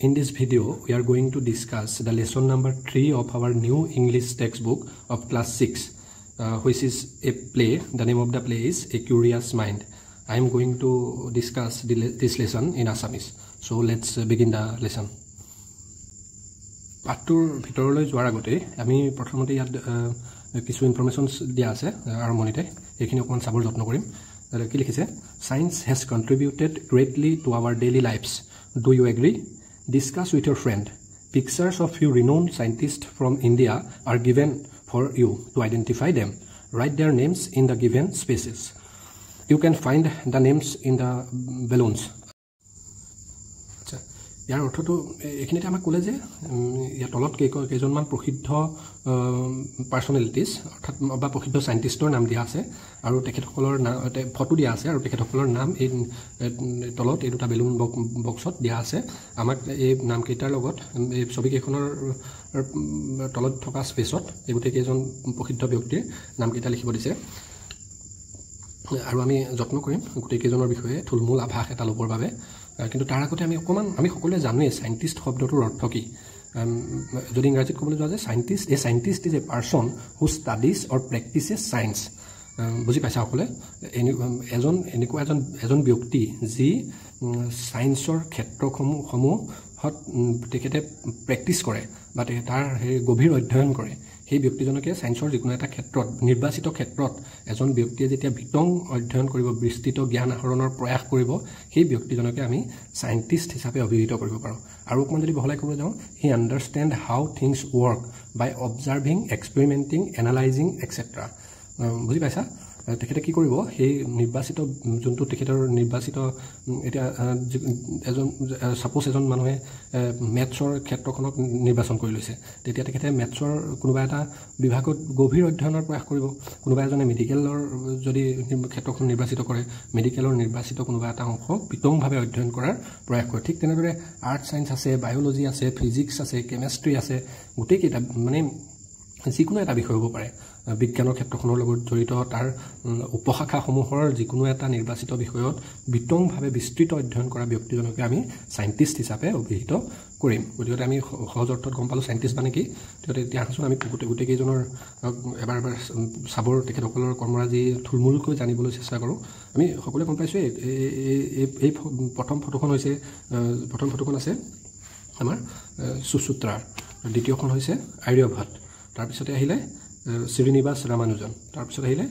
In this video, we are going to discuss the lesson number 3 of our new English textbook of class 6, which is a play. The name of the play is A Curious Mind. I am going to discuss this lesson in Assamese. So let's begin the lesson. Patur ভিতৰলৈ যোৱাৰ আগতে আমি প্ৰথমতে ইয়াত কিছু ইনফৰমেশনস দিয়া আছে আৰম্ভণিতে এইখিনি অকমান চাবৰ যত্ন কৰিম কি লিখিছে Science has contributed greatly to our daily lives. Do you agree? Discuss with your friend. Pictures of few renowned scientists from India are given for you to identify them. Write their names in the given spaces. You can find the names in the balloons. ইয়াৰ অৰ্থটো এখিনিতে আমাক ক'লে যে ইয়া তলত কেইজনমান প্ৰসিদ্ধ পাৰ্সনালিটিজ অৰ্থাৎ বা প্ৰসিদ্ধ সাইন্টিষ্টৰ নাম দিয়া আছে আৰু তেখেতসকলৰ ফটো দিয়া আছে আৰু তেখেতসকলৰ নাম এই তলত এই দুটা বেলুন বক্সত দিয়া আছে আমাক এই নাম কেইটাৰ লগত এই ছবি কেইখনৰ তলত থকা স্পেচত এই গোটেই কেইজন প্ৰসিদ্ধ ব্যক্তিৰ নাম কেইটা লিখিব দিছে আৰু আমি যত্ন কৰিম গোটেই কেইজনৰ বিষয়ে থুলমূল আভাস এটা ল'বৰ বাবে কিন্তু তাৰ আগতে আমি সকলোৱে জানোৱে সাইন্টিষ্ট শব্দটোৰ অৰ্থ কি যদি ইংৰাজীত ক'বলৈ যোৱা যায় scientist is a person who studies or practises science বুজি পাইছা সকলে এজন ব্যক্তি যি সায়েন্সৰ ক্ষেত্ৰসমূহত তেখেতে প্ৰেক্টিচ কৰে বা তাৰ গভীৰ অধ্যয়ন কৰে সেই ব্যক্তিজনকে সায়েন্সৰ যিকোনো এটা ক্ষেত্ৰত নিৰ্বাচিত ক্ষেত্ৰত এজন ব্যক্তিয়ে যেতিয়া বিতং অধ্যয়ন কৰিব বিস্তৃত জ্ঞান আহৰণৰ প্ৰয়াস কৰিব সেই ব্যক্তিজনকে আমি সায়েন্টিষ্ট হিচাপে অভিহিত কৰিব পাৰোঁ আৰু অকমান যদি বহলাই ক'ব যাওঁ হি আন্ডাৰষ্টেণ্ড হাউ থিংছ ৱৰ্ক বাই অবজাৰ্ভিং এক্সপেৰিমেণ্টিং এনালাইজিং এটসেট্ৰা বুজি পাইছা তেখেতে কি কৰিব সেই নিৰ্বাচিত যোনটো তেখেতৰ নিৰ্বাচিত এটা এজন সাপোজ এজন মানুহে মেথছৰ ক্ষেত্ৰখনক নিৰ্বাচন কৰি লৈছে তেতিয়া তেখেতে মেথছৰ কোনোবা এটা বিভাগত গভীৰ অধ্যয়নৰ প্ৰয়াস কৰিব কোনোবা এজনে মেডিকেলৰ যদি ক্ষেত্ৰখন নিৰ্বাচিত কৰে মেডিকেলৰ নিৰ্বাচিত কোনোবা এটা অংশ বিতংভাৱে অধ্যয়ন কৰাৰ প্ৰয়াস কৰে ঠিক তেনেদৰে আৰ্ট সায়েন্স আছে বায়োলজি আছে ফিজিক্স আছে কেমিষ্ট্ৰি আছে গোটেই কেইটা মানে যিকোনো এটা বিষয় হ'ব পাৰে বিজ্ঞানৰ ক্ষেত্ৰখনৰ লগত জড়িত তাৰ উপশাখাসমূহৰ যিকোনো এটা নিৰ্বাচিত বিষয়ত বিতংভাৱে বিস্তৃত অধ্যয়ন কৰা ব্যক্তিজনকে আমি সাইন্টিষ্ট হিচাপে অভিহিত কৰিম গতিকে আমি সহজ অৰ্থত গম পালোঁ সাইন্টিষ্ট মানে কি তেতিয়া আহোঁ আমি গোটেই কেইজনৰ এবাৰ চাবৰ তেখেতসকলৰ কৰ্মৰাজি থুলমূলকৈ জানিবলৈ চেষ্টা কৰোঁ আমি সকলোৱে গম পাইছোঁ এই প্ৰথম ফটোখন আছে আমাৰ সুসূত্ৰাৰ দ্বিতীয়খন হৈছে আৰ্যভট্ট তাৰপিছতে আহিলে শ্ৰীনিবাস ৰামানুজন তাৰপিছত আহিলে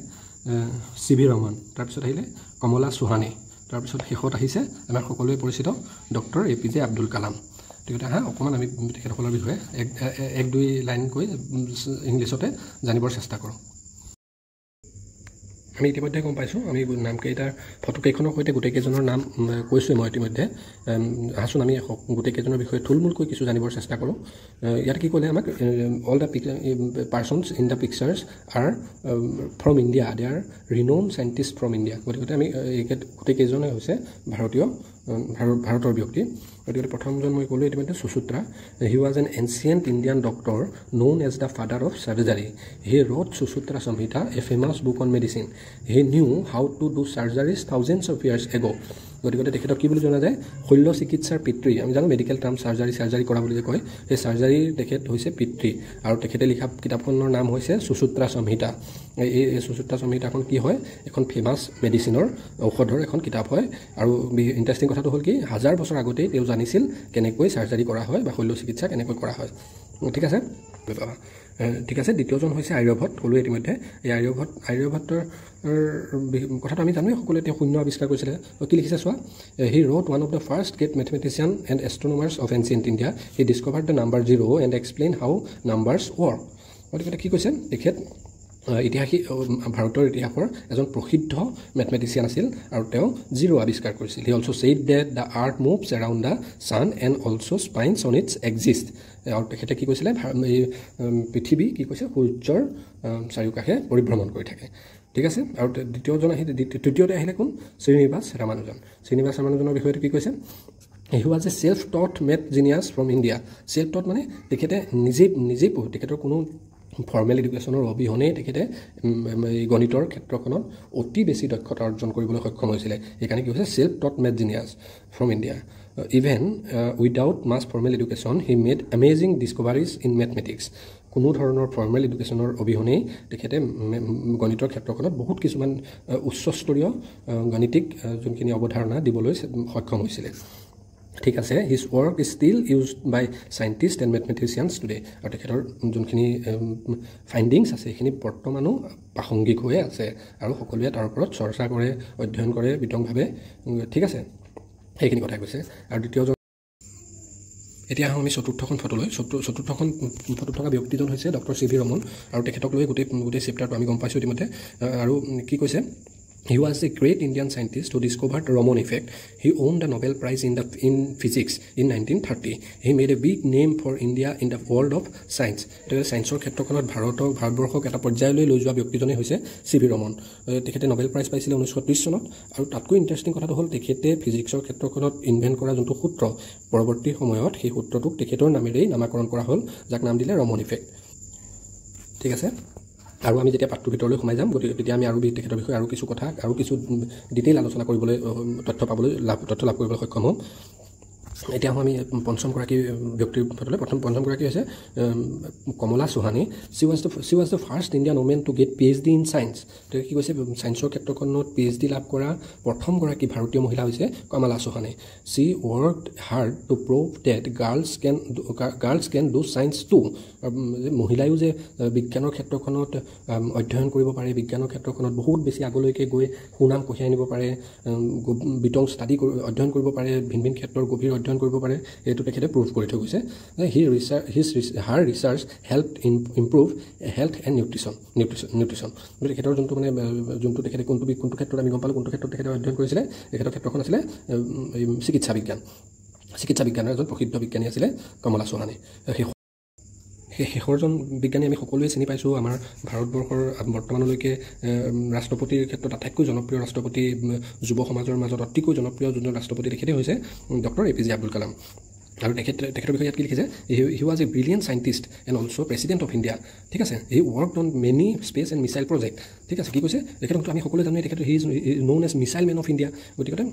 চি.ভি. ৰমন তাৰপিছত আহিলে কমলা চৌহানে তাৰপিছত শেষত আহিছে আমাৰ সকলোৱে পৰিচিত ডক্টৰ APJ আব্দুল কালাম গতিকে অকণমান আমি তেখেতসকলৰ বিষয়ে এক দুই লাইনকৈ ইংলিছতে জানিবৰ চেষ্টা কৰোঁ আমি ইতিমধ্যে গম পাইছোঁ আমি নামকেইটাৰ ফটোকেইখনৰ সৈতে গোটেইকেইজনৰ নাম কৈছোঁ মই ইতিমধ্যে আহোঁ আমি গোটেইকেইজনৰ বিষয়ে থুলমূলকৈ কিছু জানিবৰ চেষ্টা কৰোঁ ইয়াত কি ক'লে আমাক all the persons in the pictures are from India they are renowned scientist from India গতিকে আমি গোটেইকেইজনে হৈছে ভাৰতৰ ব্যক্তি গতিকে প্ৰথমজন মই ক'লোঁ ইতিমধ্যে সুসূত্ৰা he was N ancient Indian doctor known as the father of surgery he root সুসূত্ৰা সংহিতা এ famous book on medicine he knew how to do চাৰ্জাৰীজ thousands of years এগো গতিকে তেখেতক কি বুলি জনা যায় শল্য চিকিৎসাৰ পিতৃ আমি জানো মেডিকেল টাৰ্ম চাৰ্জাৰী কৰা বুলি যে কয় সেই চাৰ্জাৰীৰ তেখেত হৈছে পিতৃ আৰু তেখেতে লিখা কিতাপখনৰ নাম হৈছে সুসূত্ৰা সংহিতা এই সুসূত্ৰা সংহিতাখন কি হয় এখন ফেমাছ মেডিচিনৰ ঔষধৰ এখন কিতাপ হয় আৰু ইণ্টাৰেষ্টিং কথাটো হ'ল কি 1000 বছৰ আগতেই তেওঁ জানিছিল কেনেকৈ চাৰ্জাৰী কৰা হয় বা শল্য চিকিৎসা কেনেকৈ কৰা হয় ঠিক আছে দ্বিতীয়জন হৈছে আৰ্যভট্ট ক'লোঁ ইতিমধ্যে এই আৰ্যভট্টৰ কথাটো আমি জানোৱেই সকলোৱে তেওঁ শূন্য আৱিষ্কাৰ কৰিছিলে কি লিখিছে চোৱা he wrote one of the first great mathematician and astronomers of ancient India he discovered the number 0 and explain how numbers work গতিকে কি কৈছে তেখেত ভাৰতৰ ইতিহাসৰ এজন প্ৰসিদ্ধ মেথমেটিচিয়ান আছিল আৰু তেওঁ 0 আৱিষ্কাৰ কৰিছিল he also' said that the earth moves around the sun and also' spins on its axis আৰু তেখেতে কি কৈছিলে এই পৃথিৱী কি কৈছে সূৰ্যৰ চাৰিওকাষে পৰিভ্ৰমণ কৰি থাকে ঠিক আছে আৰু তৃতীয়তে আহিলে কোন শ্ৰীনিবাস ৰামানুজনৰ বিষয়টো কি কৈছে he was a self taught math genius from India self taught মানে তেখেতে নিজেই পঢ়ি তেখেতৰ কোনো ফৰ্মেল এডুকেশ্যনৰ অবিহনে তেখেতে গণিতৰ ক্ষেত্ৰখনত অতি বেছি দক্ষতা অৰ্জন কৰিবলৈ সক্ষম হৈছিলে সেইকাৰণে কি হৈছে self taught math genius from India even without much formal education he made amazing discoveries in mathematics কোনো ধৰণৰ ফৰ্মেল এডুকেশ্যনৰ অবিহনেই তেখেতে গণিতৰ ক্ষেত্ৰখনত বহুত কিছুমান উচ্চস্তৰীয় গণিতিক যোনখিনি অৱধাৰণা দিবলৈ সক্ষম হৈছিলে ঠিক আছে his work is still used by scientist and mathematicians today আৰু তেখেতৰ যোনখিনি ফাইণ্ডিংছ আছে সেইখিনি বৰ্তমানো প্ৰাসংগিক হৈয়ে আছে আৰু সকলোৱে তাৰ ওপৰত চৰ্চা কৰে অধ্যয়ন কৰে বিতংভাৱে ঠিক আছে সেইখিনি কথা কৈছে আৰু দ্বিতীয়জন এতিয়া আমি চতুৰ্থখন ফটোলৈ চতুৰ্থখন ফটোত থকা ব্যক্তিজন হৈছে ডক্টৰ চি ভি ৰমন আৰু তেখেতক লৈ গোটেই চেপ্টাৰটো আমি গম পাইছোঁ ইতিমধ্যে আৰু কি কৈছে He was a great Indian scientist who discovered Raman effect. He won the Nobel Prize in physics in 1930. He made a big name for India in the world of science. Science ক্ষেত্ৰখনত ভাৰতবৰ্ষক এটা পৰ্যায়লৈ লৈ যোৱা ব্যক্তিজনে হৈছে C V Raman তেখেতে Nobel prize পাইছিলে 1930 চনত আৰু তাতকৈ ইণ্টাৰেষ্টিং কথাটো হ'ল তেখেতে ফিজিক্সৰ ক্ষেত্ৰখনত ইনভেণ্ট কৰা যোনটো সূত্ৰ পৰৱৰ্তী সময়ত সেই সূত্ৰটোক তেখেতৰ নামেৰেই নামাকৰণ কৰা হ'ল যাক নাম দিলে ৰমন ইফেক্ট ঠিক আছে আৰু আমি যেতিয়া পাঠটোৰ ভিতৰলৈ সোমাই যাম গতিকে তেতিয়া আমি আৰু তেখেতৰ বিষয়ে আৰু কিছু কথা আৰু কিছু ডিটেইল আলোচনা কৰিবলৈ তথ্য লাভ কৰিবলৈ সক্ষম হ'ম এতিয়া আমি পঞ্চমগৰাকী ব্যক্তিৰ ফটোলৈ পঞ্চমগৰাকী হৈছে Kamala Sohonie she was the first Indian women to get PhD in science তেওঁ কি কৈছে ছায়েন্সৰ ক্ষেত্ৰখনত PhD লাভ কৰা প্ৰথমগৰাকী ভাৰতীয় মহিলা হৈছে Kamala Sohonie she worked hard to prove that girls can do science too মহিলায়ো যে বিজ্ঞানৰ ক্ষেত্ৰখনত অধ্যয়ন কৰিব পাৰে বিজ্ঞানৰ ক্ষেত্ৰখনত বহুত বেছি আগলৈকে গৈ সুনাম কঢ়িয়াই আনিব পাৰে বিতং ষ্টাডি অধ্যয়ন কৰিব পাৰে ভিন ভিন ক্ষেত্ৰৰ গভীৰ অধ্যয়ন কৰিব পাৰে এইটো তেখেতে প্ৰুভ কৰি থৈ গৈছে her research help improve health and nutrition তেখেতৰ যোনটো তেখেতে কোনটো ক্ষেত্ৰত আমি গম পালোঁ কোনটো ক্ষেত্ৰত তেখেতে অধ্যয়ন কৰিছিলে তেখেতৰ ক্ষেত্ৰখন আছিলে চিকিৎসা বিজ্ঞানৰ এজন প্ৰসিদ্ধ বিজ্ঞানী আছিলে কমলা চৌহানী শেষৰজন বিজ্ঞানী আমি সকলোৱে চিনি পাইছোঁ আমাৰ ভাৰতবৰ্ষৰ বৰ্তমানলৈকে ৰাষ্ট্ৰপতিৰ ক্ষেত্ৰত আটাইতকৈ জনপ্ৰিয় ৰাষ্ট্ৰপতি যুৱ সমাজৰ মাজত অতিকৈ জনপ্ৰিয় যোনজন ৰাষ্ট্ৰপতি তেখেতে হৈছে ডক্টৰ APJ আব্দুল কালাম আৰু তেখেতৰ বিষয়ে ইয়াত কি লিখিছে he was a brilliant scientist and also' president of India ঠিক আছে he worked on many space and missile project ঠিক আছে কি কৈছে তেখেতক আমি সকলোৱে জানো তেখেত he is known as missile man of India গতিকে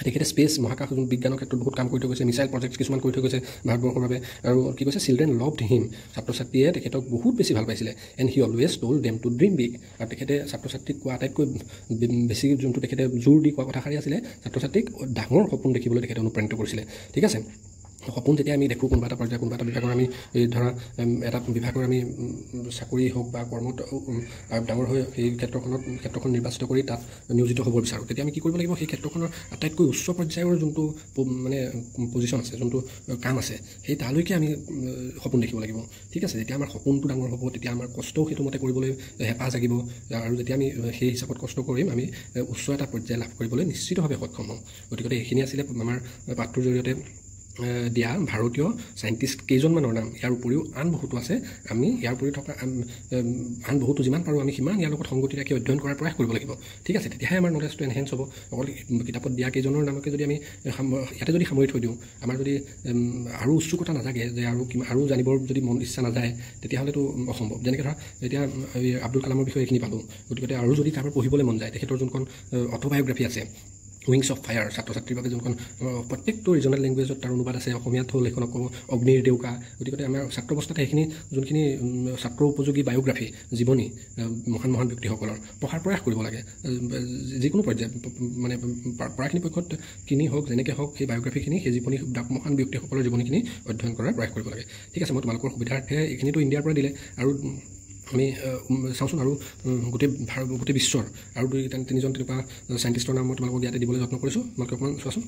তেখেতে স্পেচ মহাকাশ বিজ্ঞানৰ ক্ষেত্ৰত বহুত কাম কৰি থৈ গৈছে মিছাইল প্ৰজেক্ট কিছুমান কৰি থৈ গৈছে ভাৰতবৰ্ষৰ বাবে আৰু কি কৈছে চিলড্ৰেন লভড হিম ছাত্ৰ ছাত্ৰীয়ে তেখেতক বহুত বেছি ভাল পাইছিলে and he always told them to dream big আৰু তেখেতে ছাত্ৰ ছাত্ৰীক কোৱা আটাইতকৈ বেছি যোনটো তেখেতে জোৰ দি কোৱা কথাষাৰি আছিলে ছাত্ৰ ছাত্ৰীক ডাঙৰ সপোন দেখিবলৈ তেখেতে অনুপ্ৰাণিত কৰিছিলে ঠিক আছে সপোন যেতিয়া আমি দেখোঁ কোনোবা এটা পৰ্যায় কোনোবা এটা বিভাগৰ আমি ধৰা এটা বিভাগৰ আমি চাকৰি হওক বা কৰ্মত ডাঙৰ হৈ সেই ক্ষেত্ৰখন নিৰ্বাচিত কৰি তাত নিয়োজিত হ'ব বিচাৰোঁ তেতিয়া আমি কি কৰিব লাগিব সেই ক্ষেত্ৰখনৰ আটাইতকৈ উচ্চ পৰ্যায়ৰ যোনটো মানে পজিশ্যন আছে যোনটো কাম আছে সেই তালৈকে আমি সপোন দেখিব লাগিব ঠিক আছে যেতিয়া আমাৰ সপোনটো ডাঙৰ হ'ব তেতিয়া আমাৰ কষ্টও সেইটো মতে কৰিবলৈ হেঁপাহ জাগিব আৰু যেতিয়া আমি সেই হিচাপত কষ্ট কৰিম আমি উচ্চ এটা পৰ্যায় লাভ কৰিবলৈ নিশ্চিতভাৱে সক্ষম হ'ম গতিকে এইখিনি আছিলে আমাৰ পাঠটোৰ জৰিয়তে দিয়া ভাৰতীয় চাইণ্টিষ্ট কেইজনমানৰ নাম ইয়াৰ উপৰিও আন বহুতো আছে আমি ইয়াৰ উপৰিও থকা আন বহুতো যিমান পাৰোঁ আমি সিমান ইয়াৰ লগত সংগতি ৰাখি অধ্যয়ন কৰাৰ প্ৰয়াস কৰিব লাগিব ঠিক আছে তেতিয়াহে আমাৰ নলেজটো এনহেঞ্চ হ'ব অকল কিতাপত দিয়া কেইজনৰ নামকে যদি আমি ইয়াতে যদি সামৰি থৈ দিওঁ আমাৰ যদি আৰু উৎসুকতা নাজাগে যে আৰু জানিবৰ যদি মন ইচ্ছা নাযায় তেতিয়াহ'লেতো অসম্ভৱ যেনেকৈ ধৰা এতিয়া আব্দুল কালামৰ বিষয়ে এইখিনি পালোঁ গতিকে আৰু যদি কাৰোবাৰ পঢ়িবলৈ মন যায় তেখেতৰ যোনখন অট'বায়'গ্ৰাফী আছে উইংছ অফ ফায়াৰ ছাত্ৰ ছাত্ৰীৰ বাবে যোনখন প্ৰত্যেকটো ৰিজনেল লেংগুৱেজত তাৰ অনুবাদ আছে অসমীয়াত হ'ল এইখনক ক'ব অগ্নিৰ ডেউকা গতিকে আমাৰ ছাত্ৰ অৱস্থাতে সেইখিনি যোনখিনি ছাত্ৰ উপযোগী বায়'গ্ৰাফী জীৱনী মহান ব্যক্তিসকলৰ পঢ়াৰ প্ৰয়াস কৰিব লাগে যিকোনো পৰ্যায় মানে পঢ়াখিনি পক্ষত কিনি হওক যেনেকৈ হওক সেই বায়'গ্ৰাফীখিনি সেই জীৱনী মহান ব্যক্তিসকলৰ জীৱনীখিনি অধ্যয়ন কৰাৰ প্ৰয়াস কৰিব লাগে ঠিক আছে মই তোমালোকৰ সুবিধাৰ্থে এইখিনিতো ইণ্ডিয়াৰ পৰা দিলে আৰু আমি চাওঁচোন আৰু গোটেই বিশ্বৰ আৰু তিনিজন তেনেকুৱা চাইণ্টিষ্টৰ নাম মই তোমালোকক ইয়াতে দিবলৈ যত্ন কৰিছোঁ তোমালোকে অকণমান চোৱাচোন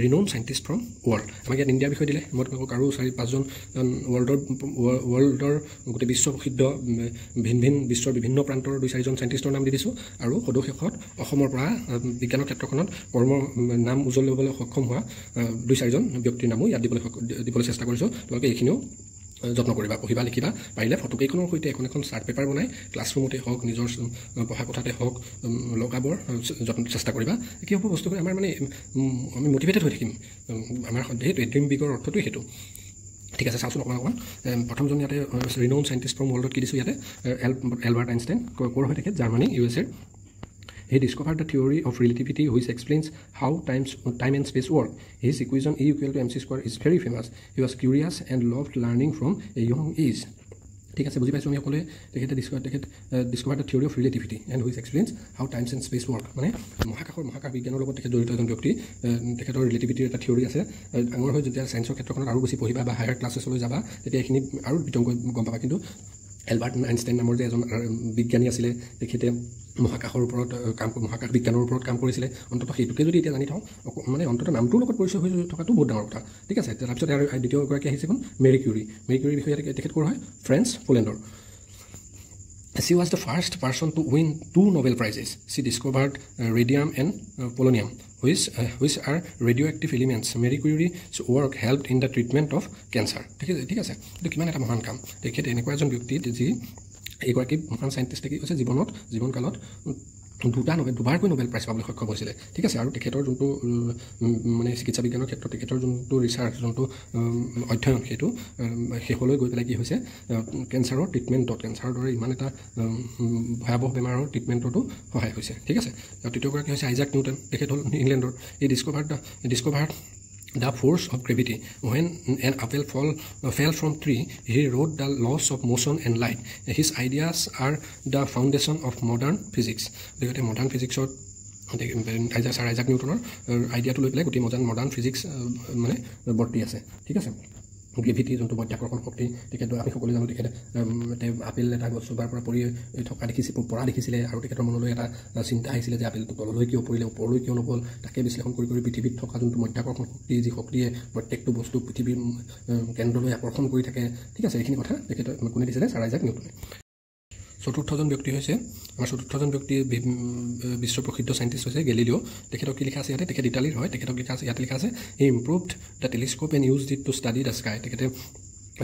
ৰিনাউন চাইণ্টিষ্ট ফ্ৰম ৱৰ্ল্ড আমাক ইয়াত ইণ্ডিয়াৰ বিষয়ে দিলে মই তোমালোকক আৰু 4-5জন ৱৰ্ল্ডৰ গোটেই বিশ্ব প্ৰসিদ্ধ ভিন বিশ্বৰ বিভিন্ন প্ৰান্তৰ 2-4জন চাইণ্টিষ্টৰ নাম দি দিছোঁ আৰু সদুশেষত অসমৰ পৰা বিজ্ঞানৰ ক্ষেত্ৰখনত নাম উজ্জ্বল ল'বলৈ সক্ষম হোৱা 2-4জন ব্যক্তিৰ নামো ইয়াত দিবলৈ চেষ্টা কৰিছোঁ তোমালোকে এইখিনিও যত্ন কৰিবা পঢ়িবা লিখিবা পাৰিলে ফটোকেইখনৰ সৈতে এখন চাৰ্ট পেপাৰ বনাই ক্লাছৰুমতে হওক নিজৰ পঢ়া কথাতে হওক লগাবৰ চেষ্টা কৰিবা কি হ'ব বস্তুবোৰ আমাৰ মানে আমি মটিভেটেড হৈ থাকিম আমাৰ সেইটোৱে ড্ৰিম বিগৰ অৰ্থটোৱে সেইটো ঠিক আছে চাওঁচোন অকণমান প্ৰথমজন ইয়াতে ৰিনাউন চাইণ্টিষ্ট ফ্ৰম ৱৰ্ল্ডত কি দিছোঁ ইয়াতে এলবাৰ্ট আইনষ্টাইন ক'ৰ হৈ থাকে Germany USA He discovered the theory of relativity which explains how time and space work. His equation E equal to mc square is very famous. He was curious and loved learning from a young age. ঠিক আছে বুজি পাইছোঁ আমি সকলোৱে তেখেতে discover the theory of relativity and which explains how times and space work মানে মহাকাশ বিজ্ঞানৰ লগত তেখেত জড়িত এজন ব্যক্তি তেখেতৰ ৰিলেটিভিটিৰ এটা থিয়ৰী আছে ডাঙৰ হৈ যেতিয়া ছায়েন্সৰ ক্ষেত্ৰখনত আৰু বেছি পঢ়িবা বা হায়াৰ ক্লাছেছলৈ যাবা তেতিয়া এইখিনি আৰু বিতংকৈ গম পাবা কিন্তু এলবাৰ্ট আইনষ্টাইন নামৰ যে এজন বিজ্ঞানী আছিলে তেখেতে মহাকাশৰ ওপৰত মহাকাশ বিজ্ঞানৰ ওপৰত কাম কৰিছিলে অন্ততঃ সেইটোকে যদি এতিয়া জানি থওঁ মানে অন্ততঃ নামটোৰ লগত পৰিচয় হৈ থকাটো বহুত ডাঙৰ কথা ঠিক আছে তাৰপিছত আৰু দ্বিতীয়গৰাকী আহিছে কোন মেৰী কিউৰীৰ বিষয়ে তেখেত ক'ৰ হয় ফ্ৰেঞ্চ পোলেণ্ডৰ She was the first person to win 2 Nobel Prizes. She discovered radium and polonium, which are radioactive elements. Marie Curie's work helped in the treatment of cancer. ঠিক আছে এইটো কিমান এটা মহান কাম তেখেতে এনেকুৱা এজন ব্যক্তি যি এইগৰাকী মহান চাইণ্টিষ্টে কি কৈছে জীৱনকালত দুবাৰকৈ নোবেল প্ৰাইজ পাবলৈ সক্ষম হৈছিলে ঠিক আছে আৰু তেখেতৰ যোনটো মানে চিকিৎসা বিজ্ঞানৰ ক্ষেত্ৰত তেখেতৰ যোনটো ৰিচাৰ্চ যোনটো অধ্যয়ন সেইটো শেষলৈ গৈ পেলাই কি হৈছে কেঞ্চাৰৰ ট্ৰিটমেণ্টত কেঞ্চাৰৰ দৰে ইমান এটা ভয়াৱহ বেমাৰৰ ট্ৰিটমেণ্টতো সহায় হৈছে ঠিক আছে আৰু তৃতীয়গৰাকী হৈছে আইজাক নিউটন তেখেত হ'ল ইংলেণ্ডৰ এই Discover the force of gravity. When an apple fell from tree, he wrote the laws of motion and light. His ideas are the foundation of modern physics. The modern physics Isaac নিউটনৰ আইডিয়াটো লৈ পেলাই গোটেই modern physics মানে বৰ্তি আছে ঠিক আছে গ্ৰেভিটি যোনটো মধ্যাকৰ্ষণ শক্তি তেখেতৰ আমি সকলোৱে জানো তেখেতে আপেল এটা গছজোপাৰ পৰা পৰি থকা পৰা দেখিছিলে আৰু তেখেতৰ মনলৈ এটা চিন্তা আহিছিলে যে আপেলটো তললৈ কিয় পৰিলে ওপৰলৈ কিয় নগ'ল তাকে বিশ্লেষণ কৰি পৃথিৱীত থকা যোনটো মধ্যাকৰ্ষণ শক্তি যি শক্তিয়ে প্ৰত্যেকটো বস্তু পৃথিৱীৰ কেন্দ্ৰলৈ আকৰ্ষণ কৰি থাকে ঠিক আছে এইখিনি কথা তেখেতে কোনে দিছিলে ছাৰ আইজাক নিউটনে চতুৰ্থজন ব্যক্তি হৈছে আমাৰ চতুৰ্থজন ব্যক্তি বিশ্ব প্ৰসিদ্ধ চাইণ্টিষ্ট হৈছে গেলিলিঅ' তেখেতক কি লিখা আছে ইয়াতে তেখেত ইটালীৰ হয় তেখেতক লিখা আছে ইয়াতে লিখা আছে he improved the telescope and used it to study the sky তেখেতে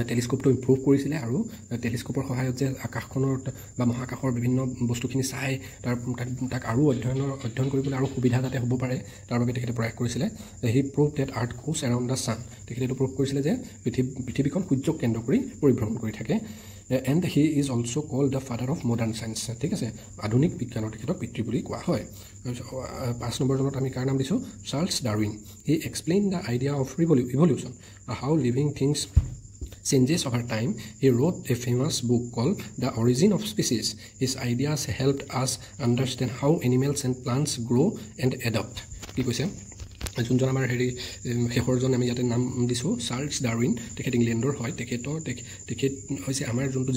টেলিস্কোপটো ইম্প্ৰুভ কৰিছিলে আৰু টেলিস্কোপৰ সহায়ত যে আকাশখনৰ বা মহাকাশৰ বিভিন্ন বস্তুখিনি চাই তাক আৰু অধ্যয়ন কৰিবলৈ আৰু সুবিধা যাতে হ'ব পাৰে তাৰ বাবে তেখেতে প্ৰয়াস কৰিছিলে he prove that earth goes around the sun তেখেতে এইটো প্ৰুভ কৰিছিলে যে পৃথিৱীখন সূৰ্যক কেন্দ্ৰ কৰি পৰিভ্ৰমণ কৰি থাকে and he is also called the father of modern science ঠিক আছে আধুনিক বিজ্ঞানৰ তেখেতক পিতৃ বুলি কোৱা হয় 5 নম্বৰ জনত আমি কাৰ নাম দিছোঁ Charles Darwin he explain the idea of evolution how living things changes over time. He wrote a famous book called The Origin of Species. His ideas helped us understand how animals and plants grow and adapt. কি কৈছে যোনজন আমাৰ হেৰি শেষৰজন আমি ইয়াতে নাম দিছোঁ চাৰ্লছ ডাৰউইন তেখেত ইংলেণ্ডৰ হয় তেখেত হৈছে আমাৰ যোনটো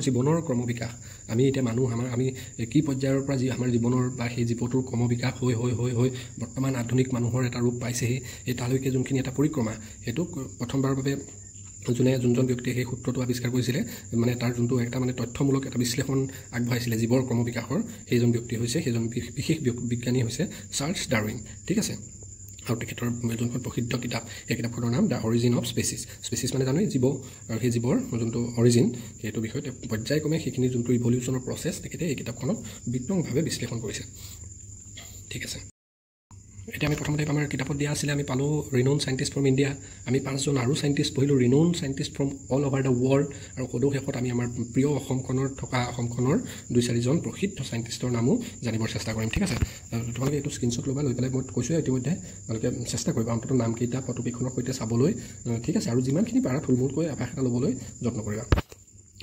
জীৱনৰ ক্ৰমবিকাশ আমি এতিয়া মানুহ আমি কি পৰ্যায়ৰ পৰা আমাৰ জীৱনৰ বা সেই জীৱটোৰ ক্ৰমবিকাশ হৈ বৰ্তমান আধুনিক মানুহৰ এটা ৰূপ পাইছেহি এই তালৈকে যোনখিনি এটা পৰিক্ৰমা সেইটোক প্ৰথমবাৰৰ বাবে যোনজন ব্যক্তিয়ে সেই সূত্ৰটো আৱিষ্কাৰ কৰিছিলে মানে তাৰ যোনটো এটা মানে তথ্যমূলক এটা বিশ্লেষণ আগবঢ়াইছিলে জীৱৰ ক্ৰমবিকাশৰ সেইজন ব্যক্তি হৈছে সেইজন বিশেষ বিজ্ঞানী হৈছে চাৰ্লছ ডাৰউইন ঠিক আছে আৰু তেখেতৰ যোনখন প্ৰসিদ্ধ কিতাপ সেই কিতাপখনৰ নাম দ্য অৰিজিন অফ স্পেচিছ মানে জানো জীৱ আৰু সেই জীৱৰ যোনটো অৰিজিন সেইটো বিষয়তে পৰ্যায়ক্ৰমে সেইখিনি যোনটো ইভলিউশ্যনৰ প্ৰচেছ তেখেতে এই কিতাপখনত বিতংভাৱে বিশ্লেষণ কৰিছে ঠিক আছে এতিয়া আমি প্ৰথমতে আমাৰ কিতাপত দিয়া আছিলে আমি পালোঁ ৰিনোন চাইণ্টিষ্ট ফ্ৰম ইণ্ডিয়া আমি 5জন আৰু চাইণ্টিষ্ট পঢ়িলোঁ renowned scientist from all over the world আৰু সদৌ শেষত আমি আমাৰ প্ৰিয় অসমখনৰ 2-4জন প্ৰসিদ্ধ চাইণ্টিষ্টৰ নামো জানিবৰ চেষ্টা কৰিম ঠিক আছে তোমালোকে এইটো স্ক্ৰীনশ্বট ল'বা লৈ পেলাই মই কৈছোঁ ইতিমধ্যে তোমালোকে চেষ্টা কৰিবা অন্ততঃ নামকেইটা ফটোকেইখনৰ সৈতে চাবলৈ ঠিক আছে আৰু যিমানখিনি পাৰা থুলমূলকৈ আভাস এটা ল'বলৈ যত্ন কৰিবা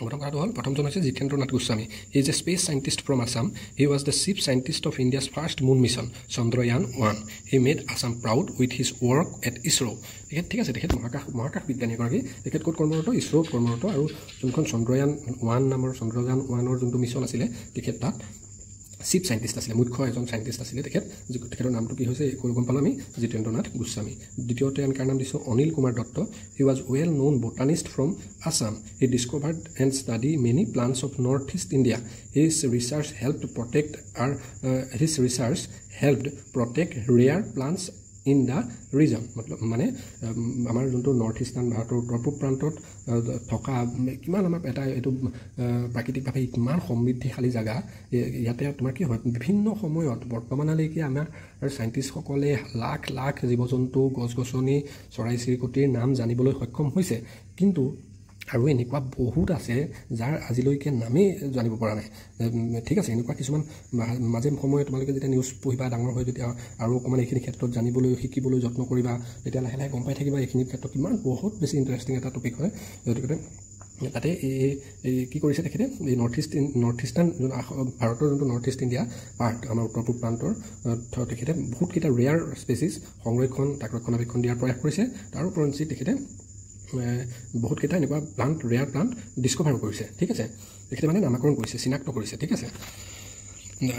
প্ৰথম কথাটো হ'ল প্ৰথমজন হৈছে Jitendra Nath Goswami he is a space scientist from Assam he was the chief scientist of India's first moon mission Chandrayaan one he made Assam proud with his work at ISRO' তেখেত ঠিক আছে তেখেত মহাকাশ বিজ্ঞানী এগৰাকী তেখেত ক'ত কৰ্মৰত ইছৰ'ত কৰ্মৰত আৰু যোনখন চন্দ্ৰয়ান-1 নামৰ চন্দ্ৰযান-1ৰ যোনটো মিছন আছিলে তেখেত তাত চিফ চাইণ্টিষ্ট আছিলে মুখ্য এজন চাইণ্টিষ্ট আছিলে তেখেতৰ নামটো কি হৈছে গম পালোঁ আমি জিতেন্দ্ৰ নাথ গোস্বামী দ্বিতীয়তে আমি কাৰ নাম দিছোঁ Anil Kumar Dutta he was well known botanist from Assam he discovered and study many plants of North East India his research helped protect rare plants in the region মানে আমাৰ যোনটো নৰ্থ ইষ্টাৰ্ণ ভাৰতৰ উত্তৰ পূব প্ৰান্তত থকা কিমান আমাৰ এটা এইটো প্ৰাকৃতিকভাৱে কিমান সমৃদ্ধিশালী জেগা ইয়াতে তোমাৰ কি হয় বিভিন্ন সময়ত বৰ্তমানলৈকে আমাৰ চাইণ্টিষ্টসকলে লাখ জীৱ জন্তু গছ গছনি চৰাই চিৰিকটিৰ নাম জানিবলৈ সক্ষম হৈছে কিন্তু আৰু এনেকুৱা বহুত আছে যাৰ আজিলৈকে নামেই জানিব পৰা নাই ঠিক আছে এনেকুৱা কিছুমান মাজে সময়ে তোমালোকে যেতিয়া নিউজ পঢ়িবা ডাঙৰ হয় যেতিয়া আৰু অকণমান এইখিনি ক্ষেত্ৰত জানিবলৈ শিকিবলৈ যত্ন কৰিবা তেতিয়া লাহে লাহে গম পাই থাকিবা এইখিনি ক্ষেত্ৰত কিমান বহুত বেছি ইণ্টাৰেষ্টিং এটা টপিক হয় গতিকে তাতে এই কি কৰিছে তেখেতে এই নৰ্থ ইষ্টাৰ্ণ ভাৰতৰ যোনটো নৰ্থ ইষ্ট ইণ্ডিয়া পাৰ্ট আমাৰ উত্তৰ পূব প্ৰান্তৰ তেখেতে বহুতকেইটা ৰেয়াৰ স্পেচিছ সংৰক্ষণ তাক ৰক্ষণাবেক্ষণ দিয়াৰ প্ৰয়াস কৰিছে তাৰ উপৰঞ্চি তেখেতে বহুতকেইটা এনেকুৱা প্লাণ্ট ৰেয়াৰ প্লাণ্ট ডিস্কভাৰ কৰিছে ঠিক আছে তেখেতে মানে নামাকৰণ কৰিছে চিনাক্ত কৰিছে ঠিক আছে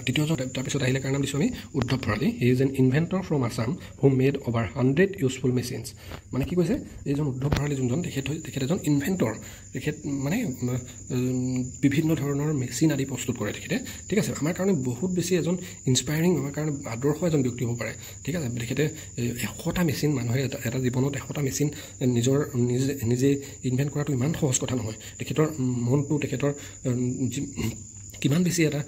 তৃতীয় তাৰপিছত আহিলে কাৰ নাম দিছোঁ আমি Uddhab Bharali he is an inventor from Assam who made over 100 useful machines মানে কি কৈছে এইজন উদ্ধৱ ভৰালী যোনজন তেখেত এজন ইনভেণ্টৰ তেখেত মানে বিভিন্ন ধৰণৰ মেচিন আদি প্ৰস্তুত কৰে তেখেতে ঠিক আছে আমাৰ কাৰণে বহুত বেছি এজন ইনস্পায়াৰিং আমাৰ কাৰণে আদৰ্শ এজন ব্যক্তি হ'ব পাৰে ঠিক আছে তেখেতে 100টা মেচিন মানুহে এটা জীৱনত 100টা মেচিন নিজে ইনভেণ্ট কৰাটো ইমান সহজ কথা নহয় তেখেতৰ মনটো তেখেতৰ কিমান বেছি এটা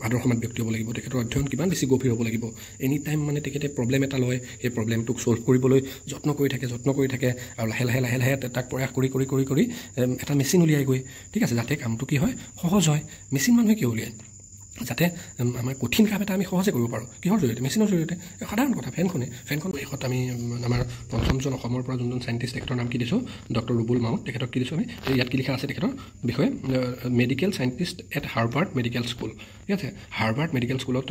আদৰ্শমান ব্যক্তি হ'ব লাগিব তেখেতৰ অধ্যয়ন কিমান বেছি গভীৰ হ'ব লাগিব এনি টাইম মানে তেখেতে প্ৰব্লেম এটা লয় সেই প্ৰব্লেমটোক ছল্ভ কৰিবলৈ যত্ন কৰি থাকে আৰু লাহে লাহে তাক প্ৰয়াস কৰি এটা মেচিন উলিয়াই গৈ ঠিক আছে যাতে কামটো কি হয় সহজ হয় মেচিন মানুহে কিয় উলিয়ায় যাতে আমাৰ কঠিন কাম এটা আমি সহজে কৰিব পাৰোঁ কিহৰ জৰিয়তে মেচিনৰ জৰিয়তে সাধাৰণ কথা ফেনখন শেষত আমি আমাৰ পঞ্চমজন অসমৰ পৰা যোনজন চাইণ্টিষ্ট তেখেতৰ নাম কি দিছোঁ ডক্টৰ ৰুবুল মাউত তেখেতক কি দিছোঁ আমি ইয়াত কি লিখা আছে তেখেতৰ বিষয়ে medical scientist at Harvard medical school ঠিক আছে হাৰ্ভাৰ্ড মেডিকেল স্কুলত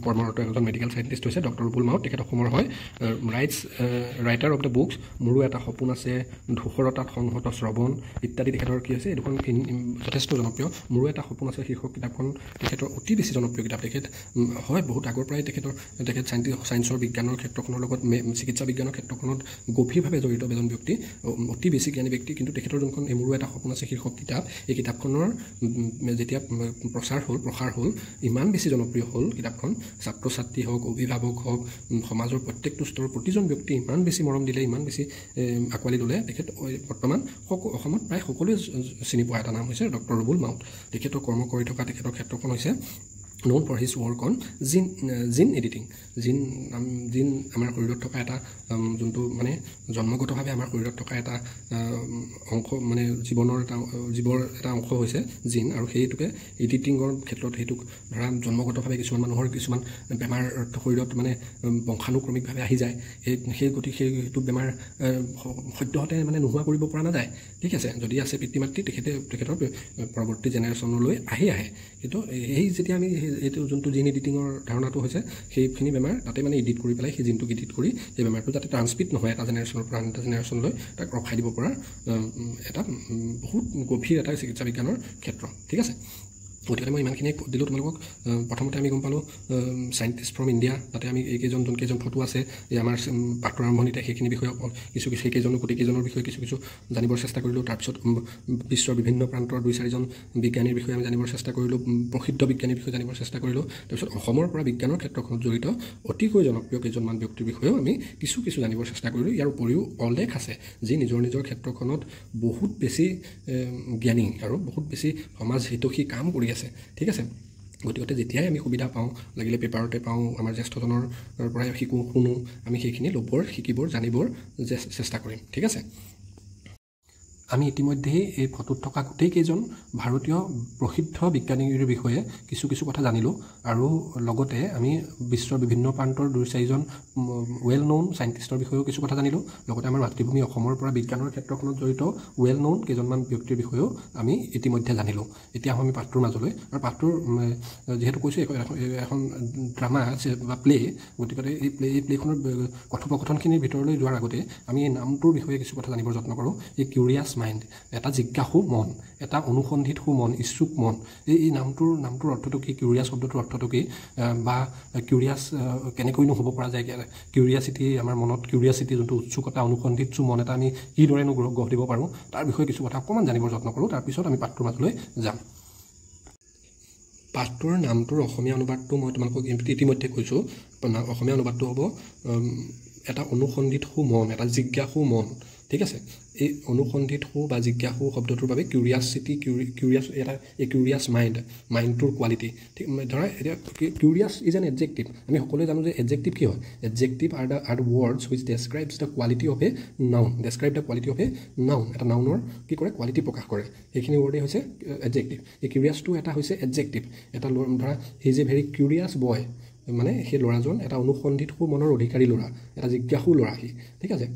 কৰ্মৰত এজন মেডিকেল চাইণ্টিষ্ট হৈছে ডক্টৰ ৰুবুল মাউত তেখেত অসমৰ হয় ৰাইটাৰ অফ দ্য বুকছ মোৰো এটা সপোন আছে ধূসৰতাত সংহত শ্ৰৱণ ইত্যাদি তেখেতৰ কি আছে এই দুখন যথেষ্ট জনপ্ৰিয় মোৰো এটা সপোন আছে শীৰ্ষক কিতাপখন তেখেতৰ অতি বেছি জনপ্ৰিয় কিতাপ তেখেত হয় বহুত আগৰ পৰাই তেখেত ছায়েন্সৰ বিজ্ঞানৰ ক্ষেত্ৰখনৰ লগত চিকিৎসা বিজ্ঞানৰ ক্ষেত্ৰখনত গভীৰভাৱে জড়িত এজন ব্যক্তি অতি বেছি জ্ঞানী ব্যক্তি কিন্তু তেখেতৰ যোনখন মোৰো এটা সপোন আছে শীৰ্ষক কিতাপ এই কিতাপখনৰ যেতিয়া প্ৰসাৰ হ'ল ইমান বেছি জনপ্ৰিয় হ'ল কিতাপখন ছাত্ৰ ছাত্ৰী হওক অভিভাৱক হওক সমাজৰ প্ৰত্যেকটো স্তৰৰ প্ৰতিজন ব্যক্তি ইমান বেছি মৰম দিলে ইমান বেছি আঁকোৱালি ল'লে তেখেত বৰ্তমান অসমত প্ৰায় সকলোৱে চিনি পোৱা এটা নাম হৈছে ডক্টৰ ৰুবুল মাউত তেখেতৰ কৰ্ম কৰি থকা তেখেতৰ ক্ষেত্ৰখন হৈছে known for his work on gene editing জিন আমাৰ শৰীৰত থকা এটা যোনটো মানে জন্মগতভাৱে আমাৰ শৰীৰত থকা এটা অংশ মানে জীৱৰ এটা অংশ হৈছে জিন আৰু সেইটোকে এডিটিঙৰ ক্ষেত্ৰত সেইটোক ধৰা জন্মগতভাৱে কিছুমান মানুহৰ কিছুমান বেমাৰ শৰীৰত মানে বংশানুক্ৰমিকভাৱে আহি যায় সেইটো বেমাৰ সদ্যহতে মানে নোহোৱা কৰিব পৰা নাযায় ঠিক আছে যদি আছে পিতৃ মাতৃ তেখেতৰ পৰৱৰ্তী জেনেৰেশ্যনলৈ আহে কিন্তু এই যেতিয়া আমি এইটো যোনটো জিন এডিটিঙৰ ধাৰণাটো হৈছে সেইখিনি বেমাৰ তাতে মানে এডিট কৰি পেলাই সেই জিনটোক এডিট কৰি সেই বেমাৰটো যাতে ট্ৰান্সমিট নহয় এটা জেনেৰেশ্যনৰ পৰা আন এটা জেনেৰেশ্যনলৈ তাক ৰখাই দিব পৰা এটা বহুত গভীৰ এটা চিকিৎসা বিজ্ঞানৰ ক্ষেত্ৰ ঠিক আছে গতিকে মই ইমানখিনি দিলোঁ তোমালোকক প্ৰথমতে আমি গম পালোঁ চাইণ্টিষ্ট ফ্ৰম ইণ্ডিয়া তাতে আমি যোনকেইজন ফটো আছে এই আমাৰ পাঠৰ আৰম্ভণিতে সেইখিনি বিষয়ে কিছু সেইকেইজনৰ গোটেইকেইজনৰ বিষয়ে কিছু জানিবৰ চেষ্টা কৰিলোঁ তাৰপিছত বিশ্বৰ বিভিন্ন প্ৰান্তৰ 2-4জন বিজ্ঞানীৰ বিষয়ে আমি জানিবৰ চেষ্টা কৰিলোঁ প্ৰসিদ্ধ বিজ্ঞানীৰ বিষয়ে জানিবৰ চেষ্টা কৰিলোঁ তাৰপিছত অসমৰ পৰা বিজ্ঞানৰ ক্ষেত্ৰখনত জড়িত অতিকৈ জনপ্ৰিয় কেইজনমান ব্যক্তিৰ বিষয়েও আমি কিছু জানিবৰ চেষ্টা কৰিলোঁ ইয়াৰ উপৰিও অলেখ আছে যি নিজৰ ক্ষেত্ৰখনত বহুত বেছি জ্ঞানী আৰু বহুত বেছি সমাজ হিতৈষী কাম কৰি আছে ঠিক আছে গতিকে যেতিয়াই আমি সুবিধা পাওঁ লাগিলে পেপাৰতে পাওঁ আমাৰ জ্যেষ্ঠজনৰ পৰাই শুনো আমি সেইখিনি শিকিবৰ জানিবৰ চেষ্টা কৰিম ঠিক আছে আমি ইতিমধ্যেই এই ফটোত থকা গোটেইকেইজন ভাৰতীয় প্ৰসিদ্ধ বিজ্ঞানীৰ বিষয়ে কিছু কথা জানিলোঁ আৰু লগতে আমি বিশ্বৰ বিভিন্ন প্ৰান্তৰ 2-4জন ৱেল ন'ন চাইণ্টিষ্টৰ বিষয়েও কিছু কথা জানিলোঁ লগতে আমাৰ মাতৃভূমি অসমৰ পৰা বিজ্ঞানৰ ক্ষেত্ৰখনত জড়িত ৱেল ন'ন কেইজনমান ব্যক্তিৰ বিষয়েও আমি ইতিমধ্যে জানিলোঁ এতিয়া আমি পাঠটোৰ মাজলৈ আৰু পাঠটোৰ যিহেতু কৈছোঁ এখন ড্ৰামা বা প্লে গতিকে এই প্লেখনৰ কথোপকথনখিনিৰ ভিতৰলৈ যোৱাৰ আগতে আমি এই নামটোৰ বিষয়ে কিছু কথা জানিবৰ যত্ন কৰোঁ এই কিউৰিয়াছ মাইণ্ড এটা জিজ্ঞাসু মন এটা অনুসন্ধিৎসু মন ইচ্ছুক মন এই নামটোৰ অৰ্থটো কি কিউৰিয়াছ শব্দটোৰ অৰ্থটো কি বা কিউৰিয়াছ কেনেকৈনো হ'ব পৰা যায় কিউৰিয়াছিটি আমাৰ মনত কিউৰিয়াছিটি যোনটো উৎসুকতা অনুসন্ধিৎসু মন এটা আমি কিদৰেনো গঢ় দিব পাৰোঁ তাৰ বিষয়ে কিছু কথা অকণমান জানিবৰ যত্ন কৰোঁ তাৰপিছত আমি পাঠটোৰ মাজলৈ যাম পাঠটোৰ নামটোৰ অসমীয়া অনুবাদটো মই তোমালোকক ইতিমধ্যে কৈছোঁ অসমীয়া অনুবাদটো হ'ব এটা অনুসন্ধিৎসু মন, এটা জিজ্ঞাসু মন, ঠিক আছে। এই অনুসন্ধিৎসু বা জিজ্ঞাসু শব্দটোৰ বাবে কিউৰিয়াছিটি, এই কিউৰিয়াছ মাইণ্ডটোৰ কোৱালিটি, ঠিক ধৰা এতিয়া কিউৰিয়াছ ইজ এন এডজেক্টিভ। আমি সকলোৱে জানো যে এডজেক্টিভ কি হয়। Adjective are the words which describes the quality of a noun, describe the quality of a noun. এটা নাউনৰ কি কৰে, কোৱালিটি প্ৰকাশ কৰে, সেইখিনি ৱৰ্ডেই হৈছে এডজেক্টিভ। এই কিউৰিয়াছটো এটা হৈছে এডজেক্টিভ। এটা ধৰা he is a very curious boy, মানে সেই ল'ৰাজন এটা অনুসন্ধিৎসু মনৰ অধিকাৰী ল'ৰা, এটা জিজ্ঞাসু ল'ৰা সি, ঠিক আছে।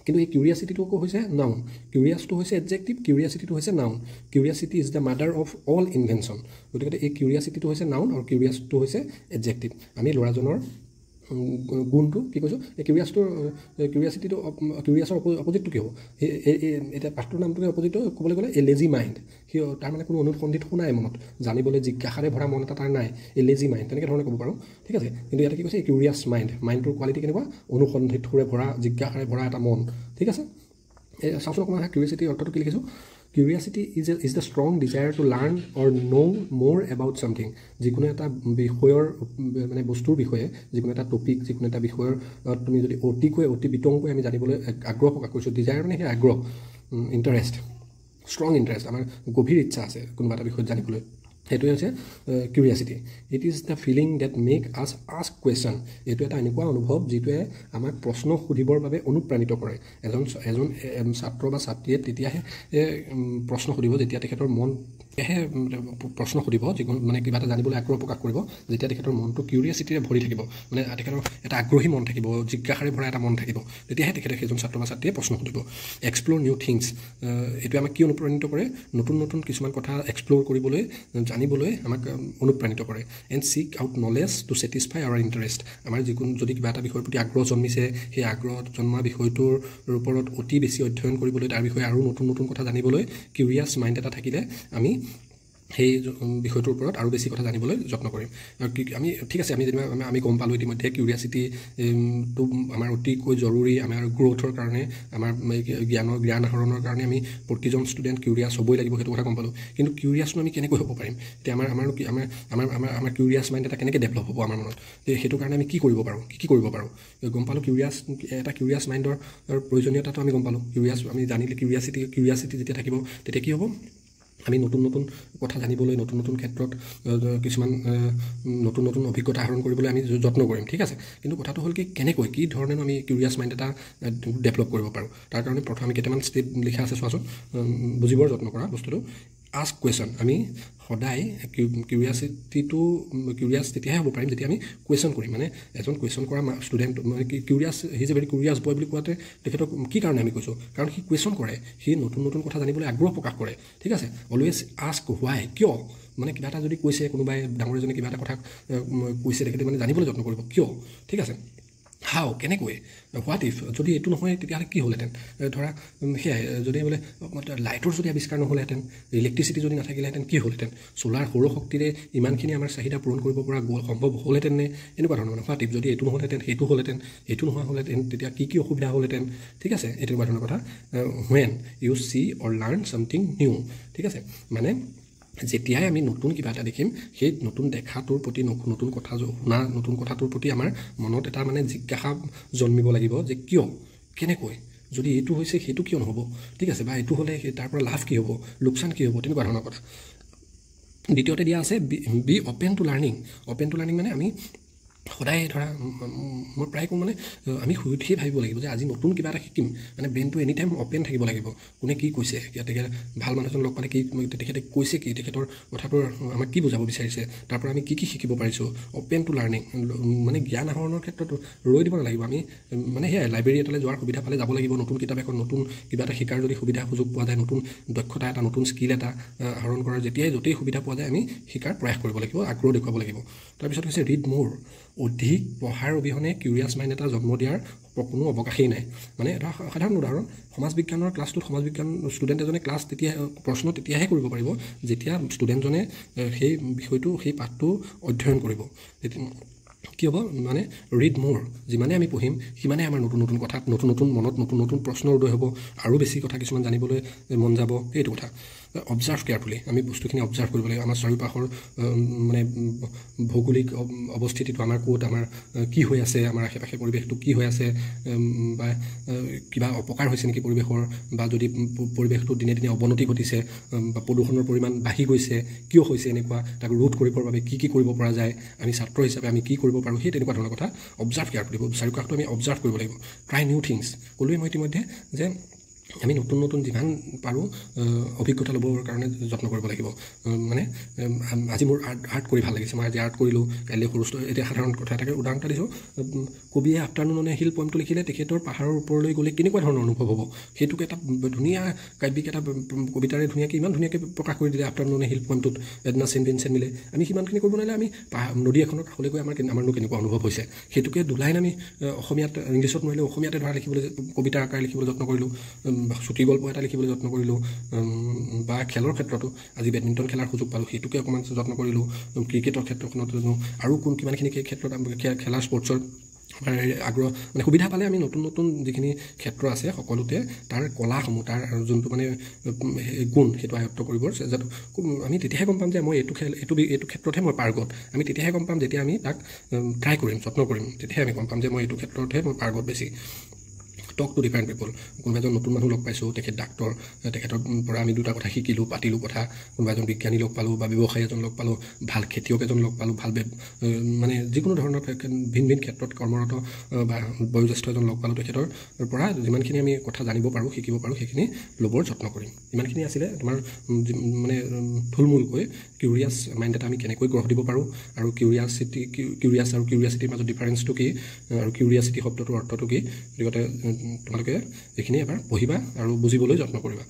কিন্তু এই কিউৰিয়াছিটিটো আকৌ হৈছে নাউন। কিউৰিয়াছটো হৈছে এডজেক্টিভ, কিউৰিয়াছিটিটো হৈছে noun. Curiosity is the mother of all invention. গতিকে এই কিউৰিয়াছিটিটো হৈছে নাউন আৰু কিউৰিয়াছটো হৈছে এডজেক্টিভ। আমি ল'ৰাজনৰ গুণটো কি কৈছোঁ, এই কিউৰিয়াছিটিটো, কিউৰিয়াছৰ অপজিটটো কি হ'ব, এতিয়া পাঠটোৰ নামটোকে অপজিটটো ক'বলৈ গ'লে এ লেজি মাইণ্ড। সি তাৰ মানে কোনো অনুসন্ধিৎসু নাই মনত, জানিবলৈ জিজ্ঞাসাৰে ভৰা মন এটা তাৰ নাই, এ লেজি মাইণ্ড তেনেকৈ ধৰণে ক'ব পাৰোঁ, ঠিক আছে। কিন্তু ইয়াতে কি কৈছে, কিউৰিয়াছ মাইণ্ডটোৰ কোৱালিটি কেনেকুৱা, অনুসন্ধিৎসুৰে ভৰা, জিজ্ঞাসাৰে ভৰা এটা মন, ঠিক আছে। চাওঁচোন অকণমান কিউৰিয়াছিটিৰ অৰ্থটো কি লিখিছোঁ। Curiosity is the strong desire to learn or know more about something. যিকোনো এটা বিষয়ৰ মানে বস্তুৰ বিষয়ে, যিকোনো এটা টপিক, যিকোনো এটা বিষয়ৰ তুমি যদি অতি বিতংকৈ আমি জানিবলৈ আগ্ৰহ প্ৰকাশ কৰিছোঁ। ডিজায়াৰ মানে সেই আগ্ৰহ, ইণ্টাৰেষ্ট, ষ্ট্ৰং ইণ্টাৰেষ্ট, আমাৰ গভীৰ ইচ্ছা আছে কোনোবা এটা বিষয়ত জানিবলৈ, সেইটোৱে হৈছে curiosity. It is the feeling that make us ask question. এইটো এটা এনেকুৱা অনুভৱ যিটোৱে আমাক প্ৰশ্ন সুধিবৰ বাবে অনুপ্ৰাণিত কৰে। এজন ছাত্ৰ বা ছাত্ৰীয়ে তেতিয়াহে প্ৰশ্ন সুধিব যেতিয়া তেখেতৰ মন, তেতিয়াহে প্ৰশ্ন সুধিব, যিকোনো মানে কিবা এটা জানিবলৈ আগ্ৰহ প্ৰকাশ কৰিব যেতিয়া তেখেতৰ মনটো কিউৰিয়াছিটিৰে ভৰি থাকিব, মানে তেখেতৰ এটা আগ্ৰহী মন থাকিব, জিজ্ঞাসাৰে ভৰা এটা মন থাকিব, তেতিয়াহে তেখেতে সেইজন ছাত্ৰ বা ছাত্ৰীয়ে প্ৰশ্ন সুধিব। এক্সপ্ল'ৰ নিউ থিংছ, এইটোৱে আমাক কি অনুপ্ৰাণিত কৰে, নতুন কিছুমান কথা এক্সপ্ল'ৰ কৰিবলৈ, জানিবলৈ আমাক অনুপ্ৰাণিত কৰে। And seek out knowledge to satisfy our interest. আমাৰ যদি কিবা এটা বিষয়ৰ প্ৰতি আগ্ৰহ জন্মিছে, সেই আগ্ৰহ জন্মা বিষয়টোৰ ওপৰত অতি বেছি অধ্যয়ন কৰিবলৈ, তাৰ বিষয়ে আৰু নতুন কথা জানিবলৈ কিউৰিয়াছ মাইণ্ড এটা থাকিলে আমি সেই বিষয়টোৰ ওপৰত আৰু বেছি কথা জানিবলৈ যত্ন কৰিম। আমি ঠিক আছে, আমি যেনিবা আমি গম পালোঁ ইতিমধ্যে কিউৰিয়াছিটিটো আমাৰ অতিকৈ জৰুৰী, আমাৰ গ্ৰ'থৰ কাৰণে, আমাৰ জ্ঞান আহৰণৰ কাৰণে আমি প্ৰতিজন ষ্টুডেণ্ট কিউৰিয়াছ হ'বই লাগিব, সেইটো কথা গম পালোঁ। কিন্তু কিউৰিয়াছনো আমি কেনেকৈ হ'ব পাৰিম, এতিয়া আমাৰ কিউৰিয়াছ মাইণ্ড এটা কেনেকৈ ডেভেলপ হ'ব আমাৰ মনত, সেইটো কাৰণে আমি কি কৰিব পাৰোঁ গম পালোঁ। এটা কিউৰিয়াছ মাইণ্ডৰ প্ৰয়োজনীয়তাটো আমি গম পালোঁ। আমি জানিলে কিউৰিয়াছিটি যেতিয়া থাকিব তেতিয়া কি হ'ব, আমি নতুন কথা জানিবলৈ, নতুন ক্ষেত্ৰত কিছুমান নতুন অভিজ্ঞতা আহৰণ কৰিবলৈ আমি যত্ন কৰিম, ঠিক আছে। কিন্তু কথাটো হ'ল কি ধৰণে আমি কিউৰিয়াছ মাইণ্ড এটা ডেভেলপ কৰিব পাৰোঁ। তাৰ কাৰণে প্ৰথম আমি কেইটামান ষ্টেপ লিখা আছে, চোৱাচোন, বুজিবৰ যত্ন কৰা বস্তুটো। আস্ক কুৱেশ্যন, আমি সদায় কিউৰিয়াছ তেতিয়াহে হ'ব পাৰিম যেতিয়া আমি কুৱেশ্যন কৰিম। মানে এজন কুৱেশ্যন কৰা ষ্টুডেণ্ট, মানে curious, he is a very curious boy বুলি কোৱাতে তেখেতক কি কাৰণে আমি কৈছোঁ, কাৰণ সি কুৱেশ্যন কৰে, সি নতুন কথা জানিবলৈ আগ্ৰহ প্ৰকাশ কৰে, ঠিক আছে। অলৱেজ আস্ক হোৱাই, কিয়, মানে কিবা এটা যদি কৈছে, কোনোবাই ডাঙৰ এজনে কিবা এটা কথা কৈছে, তেখেতে মানে জানিবলৈ যত্ন কৰিব, কিয়, ঠিক আছে। হাও, কেনেকৈ, হোৱাট ইফ, যদি এইটো নহয় তেতিয়াহ'লে কি হ'লহেঁতেন, ধৰা সেয়াই, যদি বোলে লাইটৰ যদি আৱিষ্কাৰ নহ'লহেঁতেন, ইলেক্ট্ৰিচিটি যদি নাথাকিলেহেঁতেন কি হ'লহেঁতেন, চ'লাৰ সৌৰশক্তিৰে ইমানখিনি আমাৰ চাহিদা পূৰণ কৰিব পৰা সম্ভৱ হ'লহেঁতেন নে, এনেকুৱা ধৰণৰ মানে। হোৱাট ইফ, যদি এইটো নহ'লহেঁতেন, সেইটো নোহোৱা হ'লহেঁতেন, তেতিয়া কি অসুবিধা হ'লহেঁতেন, ঠিক আছে, এইটো এনেকুৱা ধৰণৰ কথা। When you see or learn something new, ঠিক আছে, মানে যেতিয়াই আমি নতুন কিবা এটা দেখিম, সেই নতুন দেখাটোৰ প্ৰতি, নতুন কথা শুনা, নতুন কথাটোৰ প্ৰতি আমাৰ মনত এটা মানে জিজ্ঞাসা জন্মিব লাগিব যে কিয়, কেনেকৈ, যদি এইটো হৈছে সেইটো কিয় নহ'ব, ঠিক আছে, বা এইটো হ'লে তাৰ পৰা লাভ কি হ'ব, লোকচান কি হ'ব, তেনেকুৱা ধৰণৰ কথা। দ্বিতীয়তে দিয়া আছে be open to learning. Open to learning মানে আমি সদায় ধৰা, মই প্ৰায় কওঁ মানে আমি শুই উঠিয়ে ভাবিব লাগিব যে আজি নতুন কিবা এটা শিকিম, মানে ব্ৰেইনটো এনি টাইম অ'পেন থাকিব লাগিব। কোনে কি কৈছে, তেখেতে ভাল মানুহ এজন লগ পালে তেখেতে কৈছে কি, তেখেতৰ কথাটোৰ আমাক কি বুজাব বিচাৰিছে, তাৰ পৰা আমি কি শিকিব পাৰিছোঁ। অ'পেন টু লাৰ্ণিং, মানে জ্ঞান আহৰণৰ ক্ষেত্ৰত ৰৈ দিব নালাগিব। আমি মানে সেয়াই লাইব্ৰেৰী এটালৈ যোৱাৰ সুবিধা পালে যাব লাগিব, নতুন কিতাপ এখন, নতুন কিবা এটা শিকাৰ যদি সুযোগ পোৱা যায়, নতুন দক্ষতা এটা, নতুন স্কিল এটা আহৰণ কৰাৰ য'তেই সুবিধা পোৱা যায় আমি শিকাৰ প্ৰয়াস কৰিব লাগিব, আগ্ৰহ দেখুৱাব লাগিব। তাৰপিছত হৈছে ৰিড মোৰ। অধিক পঢ়াৰ অবিহনে কিউৰিয়াছ মাইণ্ড এটা জন্ম দিয়াৰ কোনো অৱকাশেই নাই। মানে এটা সাধাৰণ উদাহৰণ, সমাজ বিজ্ঞানৰ ক্লাছটোত সমাজ বিজ্ঞান ষ্টুডেণ্ট এজনে প্ৰশ্ন তেতিয়াহে কৰিব পাৰিব যেতিয়া ষ্টুডেণ্টজনে সেই বিষয়টো, সেই পাঠটো অধ্যয়ন কৰিব। কি হ'ব, মানে ৰিড মোৰ, যিমানে আমি পঢ়িম সিমানে আমাৰ নতুন কথা, নতুন মনত নতুন প্ৰশ্নৰ উদয় হ'ব, আৰু বেছি কথা কিছুমান জানিবলৈ মন যাব, সেইটো কথা। অবজাৰ্ভ কেয়াৰফুলি আমি বস্তুখিনি অবজাৰ্ভ কৰিব লাগিব আমাৰ চাৰিওপাশৰ মানে ভৌগোলিক অৱস্থিতিটো আমাৰ ক'ত আমাৰ কি হৈ আছে আমাৰ আশে পাশে পৰিৱেশটো কি হৈ আছে বা কিবা অপকাৰ হৈছে নেকি পৰিৱেশৰ বা যদি পৰিৱেশটো দিনে দিনে অৱনতি ঘটিছে বা প্ৰদূষণৰ পৰিমাণ বাঢ়ি গৈছে কিয় হৈছে এনেকুৱা তাক ৰোধ কৰিবৰ বাবে কি কৰিব পৰা যায় আমি ছাত্ৰ হিচাপে আমি কি কৰিব পাৰোঁ সেই তেনেকুৱা ধৰণৰ কথা অবজাৰ্ভ কেয়াৰফুলি চাৰিওকাষটো আমি অবজাৰ্ভ কৰিব লাগিব ট্ৰাই নিউ থিংছ ক'লোৱে মই ইতিমধ্যে যে আমি নতুন নতুন যিমান পাৰোঁ অভিজ্ঞতা ল'বৰ কাৰণে যত্ন কৰিব লাগিব মানে আজি মোৰ আৰ্ট কৰি ভাল লাগিছে মই আজি আৰ্ট কৰিলোঁ কাইলৈ সৰু এতিয়া সাধাৰণ কথা এটাকে উদাহৰণ এটা দিছোঁ কবিয়ে আফটাৰনুন হিল পইণ্টটো লিখিলে তেখেতৰ পাহাৰৰ ওপৰলৈ গ'লে কেনেকুৱা ধৰণৰ অনুভৱ হ'ব সেইটোকে এটা ধুনীয়া কাব্যিক এটা কবিতাৰে ধুনীয়াকৈ ইমান ধুনীয়াকৈ প্ৰকাশ কৰি দিলে আফটাৰনুন হিল পইণ্টটোত এডনা চেণ্টেঞ্চেন মিলে আমি সিমানখিনি কৰিব নোৱাৰিলে আমি নদী এখনৰ কাষলৈ গৈ আমাৰনো কেনেকুৱা অনুভৱ হৈছে সেইটোকে দুলাইন আমি অসমীয়াত ইংলিছত নোৱাৰিলে অসমীয়াতে ধৰা লিখিবলৈ কবিতাৰ আকাৰে লিখিবলৈ যত্ন কৰিলোঁ চুটি গল্প এটা লিখিবলৈ যত্ন কৰিলোঁ বা খেলৰ ক্ষেত্ৰতো আজি বেডমিণ্টন খেলাৰ সুযোগ পালোঁ সেইটোকে অকণমান যত্ন কৰিলোঁ ক্ৰিকেটৰ ক্ষেত্ৰখনত আৰু কিমানখিনি ক্ষেত্ৰত খেলা স্পৰ্টছৰ আগ্ৰহ মানে সুবিধা পালে আমি নতুন নতুন যিখিনি ক্ষেত্ৰ আছে সকলোতে তাৰ কলাসমূহ তাৰ যোনটো মানে গুণ সেইটো আয়ত্ব কৰিবৰ চেষ্টাটো আমি তেতিয়াহে গম পাম যে মই এইটো ক্ষেত্ৰতহে মই পাৰ্গত আমি তেতিয়াহে গম পাম যেতিয়া আমি তাক ট্ৰাই কৰিম যত্ন কৰিম তেতিয়াহে আমি গম পাম যে মই এইটো ক্ষেত্ৰতহে মই পাৰ্গত বেছি টক টু ডিফাৰেণ্ট পিপল কোনোবা এজন নতুন মানুহ লগ পাইছোঁ তেখেত ডাক্তৰ তেখেতৰ পৰা আমি দুটা কথা শিকিলোঁ পাতিলোঁ কথা কোনোবা এজন বিজ্ঞানী লগ পালোঁ বা ব্যৱসায়ী এজন লগ পালোঁ ভাল খেতিয়ক এজন লগ পালোঁ ভাল মানে যিকোনো ধৰণৰ ভিন ভিন ক্ষেত্ৰত কৰ্মৰত বা বয়োজ্যেষ্ঠ এজন লগ পালোঁ তেখেতৰ পৰা যিমানখিনি আমি কথা জানিব পাৰোঁ শিকিব পাৰোঁ সেইখিনি ল'বৰ যত্ন কৰিম ইমানখিনি আছিলে তোমাৰ মানে থুলমূলকৈ কিউৰিয়াছ মাইণ্ড এটা আমি কেনেকৈ গঢ় দিব পাৰোঁ আৰু কিউৰিয়াছ আৰু কিউৰিয়াছিটিৰ মাজত ডিফাৰেঞ্চটো কি আৰু কিউৰিয়াছিটি শব্দটোৰ অৰ্থটো কি গতিকে তোমালোকে এইখিনি এবাৰ পঢ়িবা আৰু বুজিবলৈ যত্ন কৰিবা